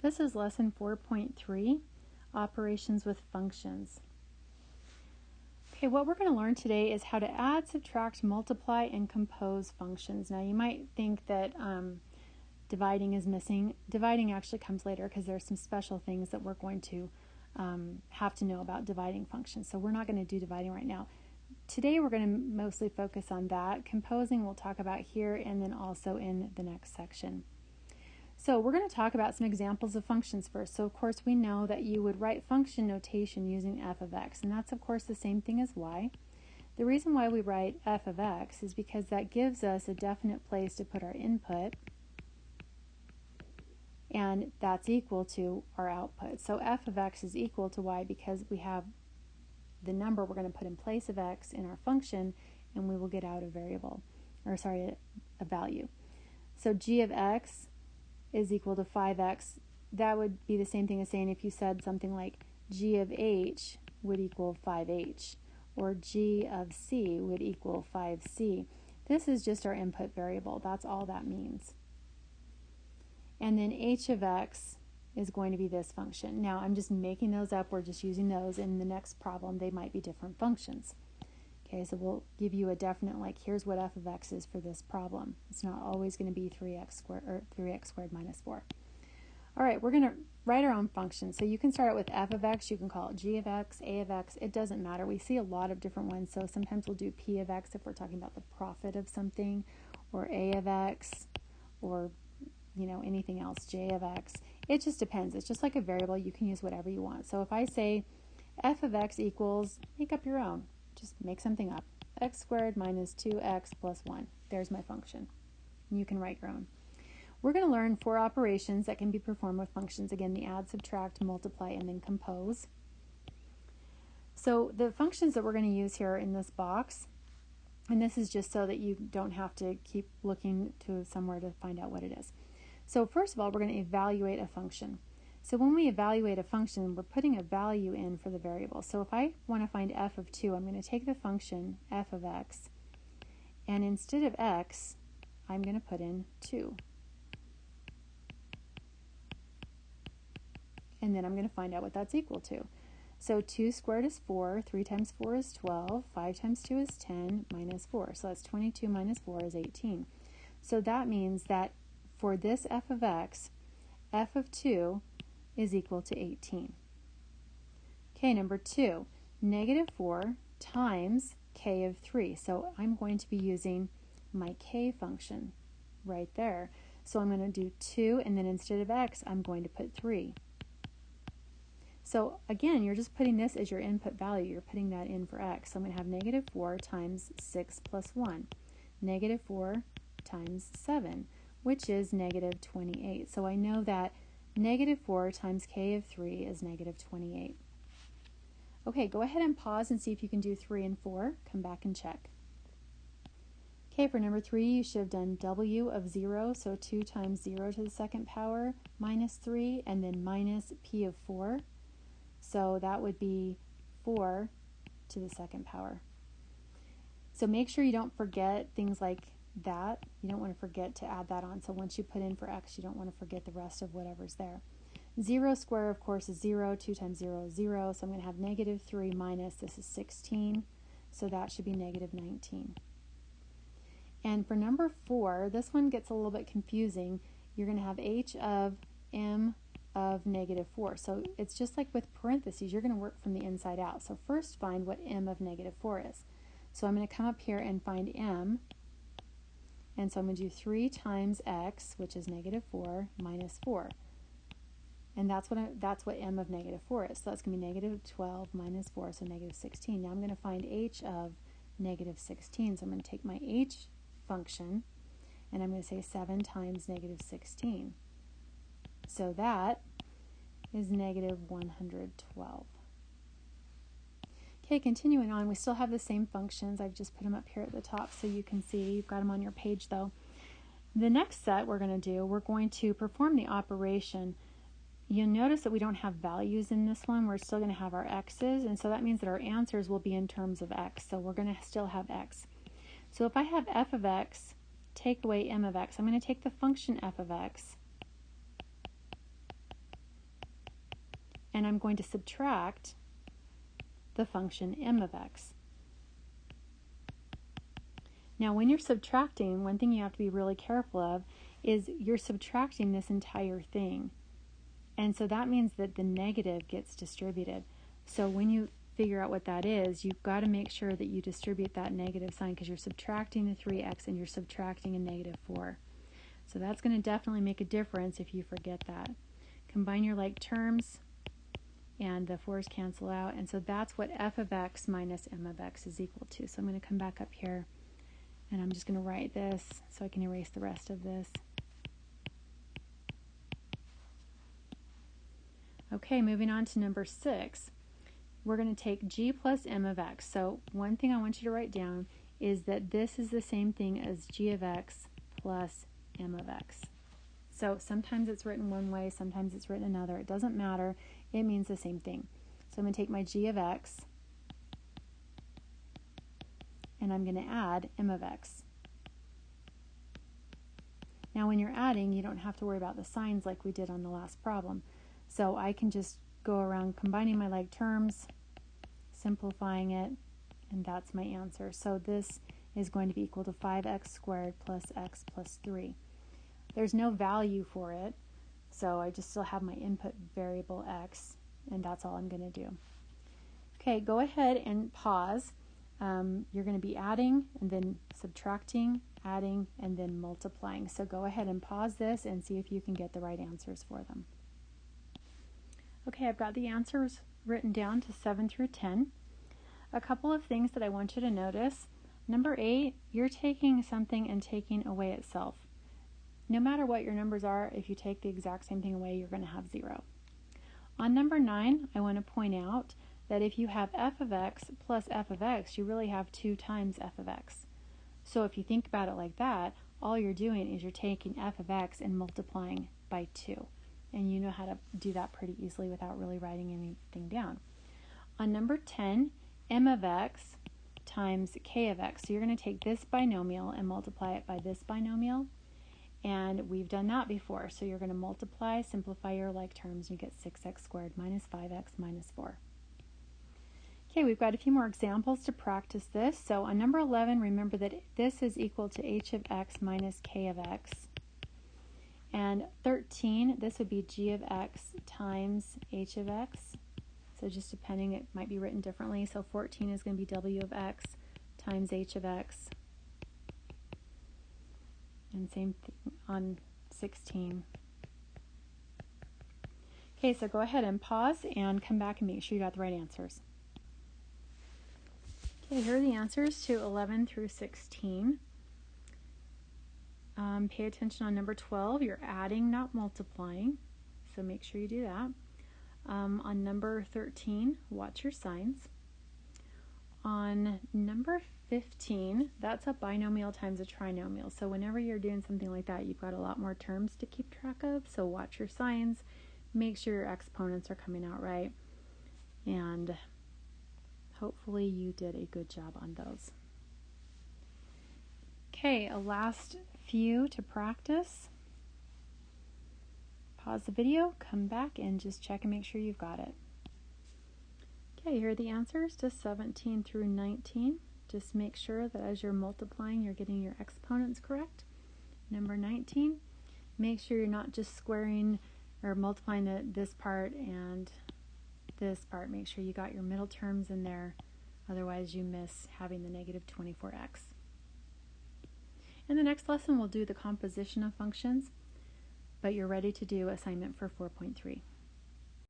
This is lesson 4.3, operations with functions. Okay, what we're going to learn today is how to add, subtract, multiply, and compose functions. Now you might think that dividing is missing. Dividing actually comes later because there are some special things that we're going to have to know about dividing functions. So we're not going to do dividing right now. Today we're going to mostly focus on that. Composing we'll talk about here and then also in the next section. So we're going to talk about some examples of functions first. So of course we know that you would write function notation using f of x, and that's of course the same thing as y. The reason why we write f of x is because that gives us a definite place to put our input, and that's equal to our output. So f of x is equal to y because we have the number we're going to put in place of x in our function, and we will get out a value. So g of x is equal to 5x. That would be the same thing as saying if you said something like g of h would equal 5h, or g of c would equal 5c. This is just our input variable. That's all that means. And then h of x is going to be this function. Now I'm just making those up. We're just using those. In the next problem they might be different functions. Okay, so we'll give you a definite, like, here's what f of x is for this problem. It's not always going to be 3x squared minus 4. All right, we're going to write our own function. So you can start out with f of x. You can call it g of x, a of x. It doesn't matter. We see a lot of different ones. So sometimes we'll do p of x if we're talking about the profit of something, or a of x, or anything else, j of x. It just depends. It's just like a variable. You can use whatever you want. So if I say f of x equals, make up your own. Just make something up. X squared minus 2x plus 1. There's my function. You can write your own. We're going to learn 4 operations that can be performed with functions. Again, the add, subtract, multiply, and then compose. So the functions that we're going to use here in this box, and this is just so that you don't have to keep looking to somewhere to find out what it is. So first of all, we're going to evaluate a function. So when we evaluate a function, we're putting a value in for the variable. So if I want to find f of 2, I'm going to take the function f of x, and instead of x, I'm going to put in 2. And then I'm going to find out what that's equal to. So 2 squared is 4, 3 times 4 is 12, 5 times 2 is 10, minus 4. So that's 22 minus 4 is 18. So that means that for this f of x, f of 2 is equal to 18. Okay, number 2, negative 4 times k of 3. So I'm going to be using my k function right there. So I'm going to do 2, and then instead of x, I'm going to put 3. So again, you're just putting this as your input value. You're putting that in for x. So I'm going to have negative 4 times 6 plus 1. Negative 4 times 7, which is negative 28. So I know that negative 4 times k of 3 is negative 28. Okay, go ahead and pause and see if you can do 3 and 4. Come back and check. Okay, for number 3, you should have done w of 0, so 2 times 0 to the second power minus 3, and then minus p of 4. So that would be 4 to the second power. So make sure you don't forget things like that. You don't want to forget to add that on. So once you put in for x, you don't want to forget the rest of whatever's there. 0 square, of course, is 0. 2 times 0 is 0. So I'm going to have negative 3 minus, this is 16. So that should be negative 19. And for number 4, this one gets a little bit confusing. You're going to have h of m of negative 4. So it's just like with parentheses. You're going to work from the inside out. So first find what m of negative 4 is. So I'm going to come up here and find m. And so I'm going to do 3 times x, which is negative 4, minus 4. And that's what m of negative 4 is. So that's going to be negative 12 minus 4, so negative 16. Now I'm going to find h of negative 16. So I'm going to take my h function, and I'm going to say 7 times negative 16. So that is negative 112. Okay, continuing on, we still have the same functions. I've just put them up here at the top so you can see. You've got them on your page though. The next set we're going to do, we're going to perform the operation. You'll notice that we don't have values in this one. We're still going to have our x's, and so that means that our answers will be in terms of x. So we're going to still have x. So if I have f of x, take away m of x, I'm going to take the function f of x, and I'm going to subtract the function m of x. Now when you're subtracting, one thing you have to be really careful of is you're subtracting this entire thing. And so that means that the negative gets distributed. So when you figure out what that is, you've got to make sure that you distribute that negative sign because you're subtracting the 3x and you're subtracting a negative 4. So that's going to definitely make a difference if you forget that. Combine your like terms and the 4's cancel out. And so that's what f of x minus m of x is equal to. So I'm going to come back up here and I'm just going to write this so I can erase the rest of this. Okay, moving on to number 6. We're going to take g plus m of x. So one thing I want you to write down is that this is the same thing as g of x plus m of x. So sometimes it's written one way, sometimes it's written another. It doesn't matter. It means the same thing. So I'm going to take my g of x and I'm going to add m of x. Now when you're adding, you don't have to worry about the signs like we did on the last problem. So I can just go around combining my like terms, simplifying it, and that's my answer. So this is going to be equal to 5x squared plus x plus 3. There's no value for it, so I just still have my input variable x, and that's all I'm going to do. Okay, go ahead and pause. You're going to be adding and then subtracting, adding, and then multiplying. So go ahead and pause this and see if you can get the right answers for them. Okay, I've got the answers written down to 7 through 10. A couple of things that I want you to notice. Number 8, you're taking something and taking away itself. No matter what your numbers are, if you take the exact same thing away, you're going to have 0. On number 9, I want to point out that if you have f of x plus f of x, you really have 2 times f of x. So if you think about it like that, all you're doing is you're taking f of x and multiplying by 2. And you know how to do that pretty easily without really writing anything down. On number 10, m of x times k of x. So you're going to take this binomial and multiply it by this binomial. And we've done that before. So you're going to multiply, simplify your like terms, and you get 6x squared minus 5x minus 4. Okay, we've got a few more examples to practice this. So on number 11, remember that this is equal to h of x minus k of x. And 13, this would be g of x times h of x. So just depending, it might be written differently. So 14 is going to be w of x times h of x. And same thing on 16. Okay, so go ahead and pause and come back and make sure you got the right answers. Okay, here are the answers to 11 through 16. Pay attention on number 12. You're adding, not multiplying. So make sure you do that. On number 13, watch your signs. On number 15, that's a binomial times a trinomial. So whenever you're doing something like that, you've got a lot more terms to keep track of. So watch your signs. Make sure your exponents are coming out right. And hopefully you did a good job on those. Okay, a last few to practice. Pause the video, come back, and just check and make sure you've got it. Okay, here are the answers to 17 through 19. Just make sure that as you're multiplying, you're getting your exponents correct. Number 19, make sure you're not just squaring or multiplying this part and this part. Make sure you got your middle terms in there. Otherwise, you miss having the negative 24x. In the next lesson, we'll do the composition of functions, but you're ready to do assignment for 4.3.